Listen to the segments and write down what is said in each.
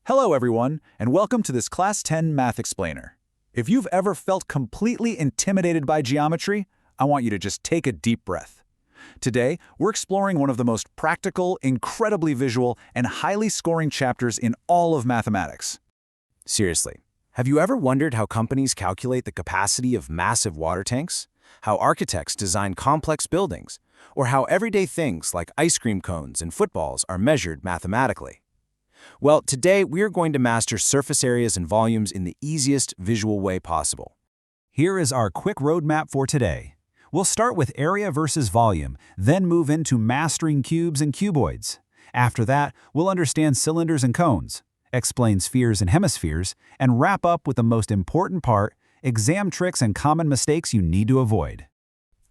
Hello everyone, and welcome to this Class 10 Math Explainer. If you've ever felt completely intimidated by geometry, I want you to just take a deep breath. Today, we're exploring one of the most practical, incredibly visual, and highly scoring chapters in all of mathematics. Seriously, have you ever wondered how companies calculate the capacity of massive water tanks? How architects design complex buildings? Or how everyday things like ice cream cones and footballs are measured mathematically? Well, today we're going to master surface areas and volumes in the easiest visual way possible. Here is our quick roadmap for today. We'll start with area versus volume, then move into mastering cubes and cuboids. After that, we'll understand cylinders and cones, explain spheres and hemispheres, and wrap up with the most important part, exam tricks and common mistakes you need to avoid.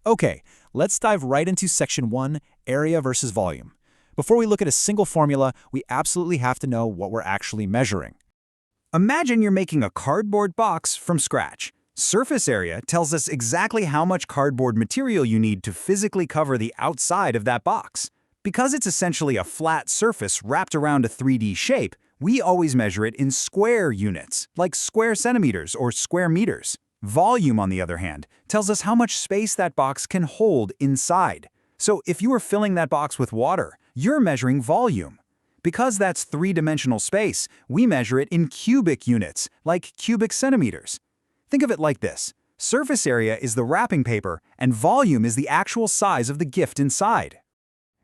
Okay, let's dive right into Section 1, Area versus Volume. Before we look at a single formula, we absolutely have to know what we're actually measuring. Imagine you're making a cardboard box from scratch. Surface area tells us exactly how much cardboard material you need to physically cover the outside of that box. Because it's essentially a flat surface wrapped around a 3D shape, we always measure it in square units, like square centimeters or square meters. Volume, on the other hand, tells us how much space that box can hold inside. So if you were filling that box with water, you're measuring volume. Because that's three-dimensional space, we measure it in cubic units, like cubic centimeters. Think of it like this. Surface area is the wrapping paper, and volume is the actual size of the gift inside.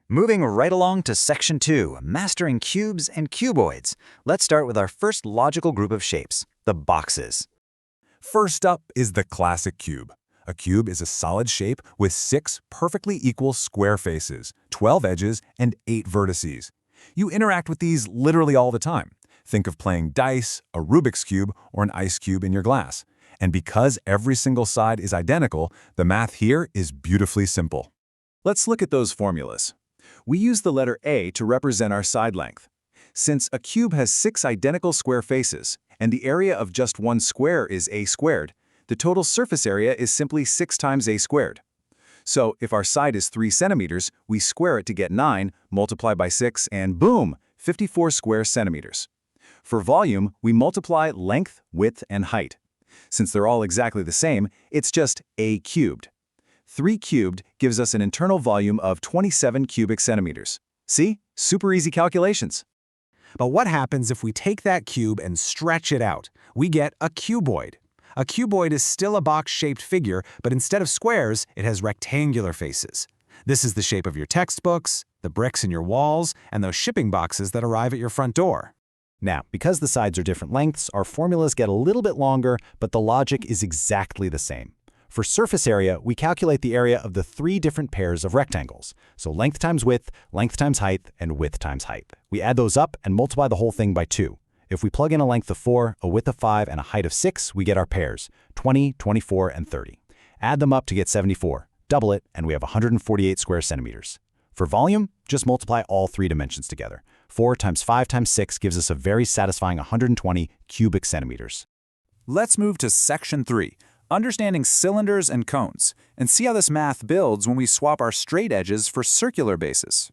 Moving right along to Section 2, Mastering Cubes and Cuboids. Let's start with our first logical group of shapes, the boxes. First up is the classic cube. A cube is a solid shape with 6 perfectly equal square faces, 12 edges, and 8 vertices. You interact with these literally all the time. Think of playing dice, a Rubik's Cube, or an ice cube in your glass. And because every single side is identical, the math here is beautifully simple. Let's look at those formulas. We use the letter A to represent our side length. Since a cube has 6 identical square faces, and the area of just one square is a squared, the total surface area is simply 6 times a squared. So if our side is 3 centimeters, we square it to get 9, multiply by 6, and boom, 54 square centimeters. For volume, we multiply length, width, and height. Since they're all exactly the same, it's just a cubed. 3 cubed gives us an internal volume of 27 cubic centimeters. See? Super easy calculations. But what happens if we take that cube and stretch it out? We get a cuboid. A cuboid is still a box-shaped figure, but instead of squares, it has rectangular faces. This is the shape of your textbooks, the bricks in your walls, and those shipping boxes that arrive at your front door. Now, because the sides are different lengths, our formulas get a little bit longer, but the logic is exactly the same. For surface area, we calculate the area of the 3 different pairs of rectangles. So length times height, and width times height. We add those up and multiply the whole thing by 2. If we plug in a length of 4, a width of 5, and a height of 6, we get our pairs, 20, 24, and 30. Add them up to get 74. Double it, and we have 148 square centimeters. For volume, just multiply all 3 dimensions together. 4 times 5 times 6 gives us a very satisfying 120 cubic centimeters. Let's move to Section 3, Understanding Cylinders and Cones, and see how this math builds when we swap our straight edges for circular bases.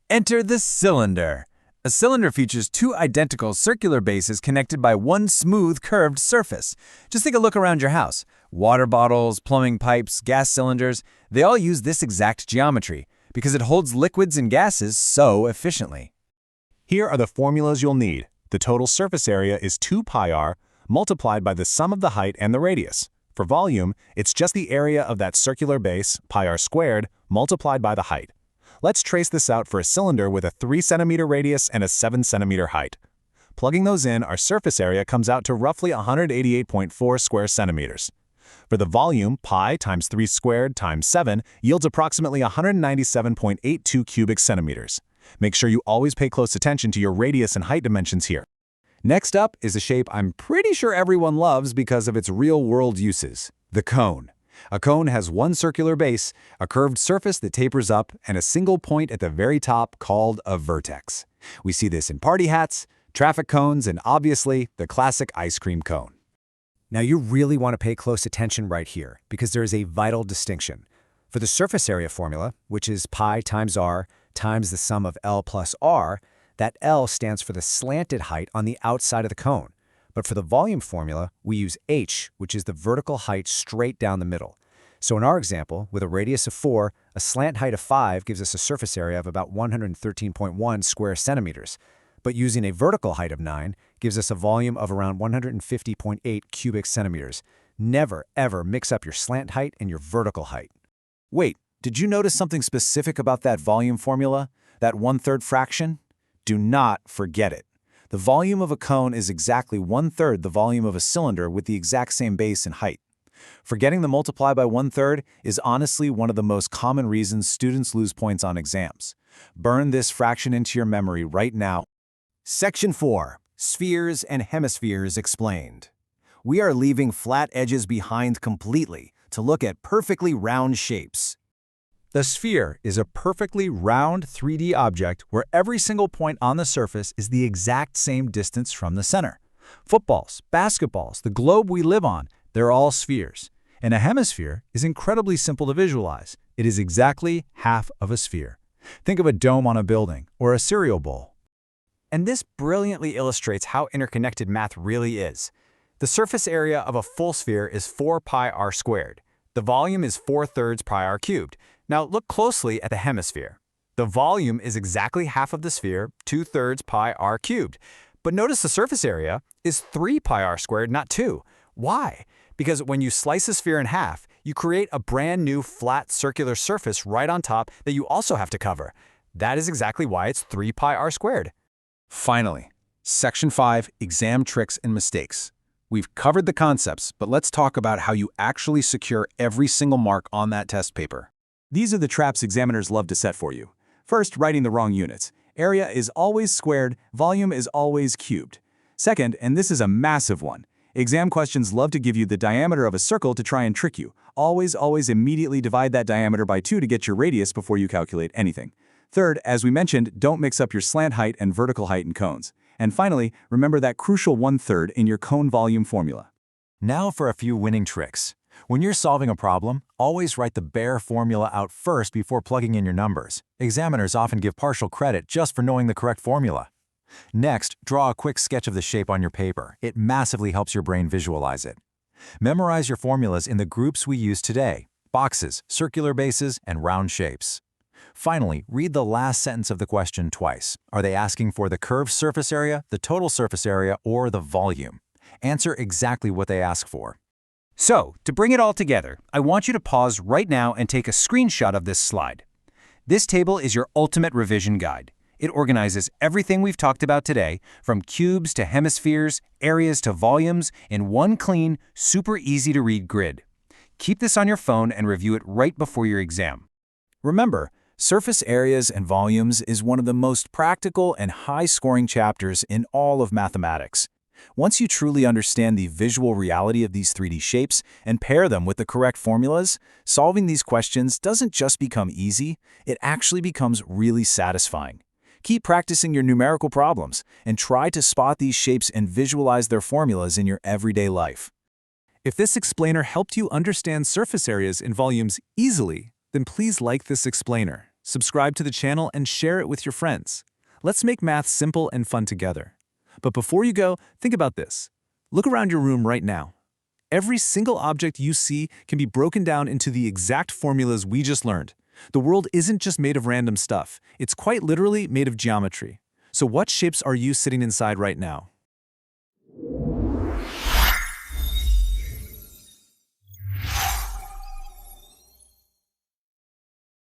Enter the cylinder. A cylinder features 2 identical circular bases connected by one smooth, curved surface. Just take a look around your house. Water bottles, plumbing pipes, gas cylinders, they all use this exact geometry because it holds liquids and gases so efficiently. Here are the formulas you'll need. The total surface area is 2 pi r multiplied by the sum of the height and the radius. For volume, it's just the area of that circular base, pi r squared, multiplied by the height. Let's trace this out for a cylinder with a 3 centimeter radius and a 7 centimeter height. Plugging those in, our surface area comes out to roughly 188.4 square centimeters. For the volume, pi times 3 squared times 7 yields approximately 197.82 cubic centimeters. Make sure you always pay close attention to your radius and height dimensions here. Next up is a shape I'm pretty sure everyone loves because of its real-world uses, the cone. A cone has one circular base, a curved surface that tapers up, and a single point at the very top called a vertex. We see this in party hats, traffic cones, and obviously, the classic ice cream cone. Now you really want to pay close attention right here because there is a vital distinction. For the surface area formula, which is pi times r times the sum of L plus r, That L stands for the slanted height on the outside of the cone. But for the volume formula, we use H, which is the vertical height straight down the middle. So in our example, with a radius of 4, a slant height of 5 gives us a surface area of about 113.1 square centimeters. But using a vertical height of 9 gives us a volume of around 150.8 cubic centimeters. Never, ever mix up your slant height and your vertical height. Wait, did you notice something specific about that volume formula? That 1/3 fraction? Do not forget it. The volume of a cone is exactly 1/3 the volume of a cylinder with the exact same base and height. Forgetting the multiply by 1/3 is honestly one of the most common reasons students lose points on exams. Burn this fraction into your memory right now. Section 4. Spheres and Hemispheres Explained. We are leaving flat edges behind completely to look at perfectly round shapes. The sphere is a perfectly round 3D object where every single point on the surface is the exact same distance from the center. Footballs, basketballs, the globe we live on, they're all spheres. And a hemisphere is incredibly simple to visualize. It is exactly half of a sphere. Think of a dome on a building or a cereal bowl. And this brilliantly illustrates how interconnected math really is. The surface area of a full sphere is 4 pi r squared. The volume is 4/3 pi r cubed. Now look closely at the hemisphere. The volume is exactly half of the sphere, 2/3 pi r cubed. But notice the surface area is 3 pi r squared, not 2. Why? Because when you slice a sphere in half, you create a brand new flat circular surface right on top that you also have to cover. That is exactly why it's 3 pi r squared. Finally, Section 5, Exam Tricks and Mistakes. We've covered the concepts, but let's talk about how you actually secure every single mark on that test paper. These are the traps examiners love to set for you. First, writing the wrong units. Area is always squared, volume is always cubed. Second, and this is a massive one, exam questions love to give you the diameter of a circle to try and trick you. Always immediately divide that diameter by 2 to get your radius before you calculate anything. Third, as we mentioned, don't mix up your slant height and vertical height in cones. And finally, remember that crucial 1/3 in your cone volume formula. Now for a few winning tricks. When you're solving a problem, always write the bare formula out first before plugging in your numbers. Examiners often give partial credit just for knowing the correct formula. Next, draw a quick sketch of the shape on your paper. It massively helps your brain visualize it. Memorize your formulas in the groups we use today: boxes, circular bases, and round shapes. Finally, read the last sentence of the question twice. Are they asking for the curved surface area, the total surface area, or the volume? Answer exactly what they ask for. So, to bring it all together, I want you to pause right now and take a screenshot of this slide. This table is your ultimate revision guide. It organizes everything we've talked about today, from cubes to hemispheres, areas to volumes, in one clean, super easy-to-read grid. Keep this on your phone and review it right before your exam. Remember, surface areas and volumes is one of the most practical and high-scoring chapters in all of mathematics. Once you truly understand the visual reality of these 3D shapes and pair them with the correct formulas, solving these questions doesn't just become easy, it actually becomes really satisfying. Keep practicing your numerical problems and try to spot these shapes and visualize their formulas in your everyday life. If this explainer helped you understand surface areas and volumes easily, then please like this explainer, subscribe to the channel, and share it with your friends. Let's make math simple and fun together. But before you go, think about this. Look around your room right now. Every single object you see can be broken down into the exact formulas we just learned. The world isn't just made of random stuff. It's quite literally made of geometry. So what shapes are you sitting inside right now?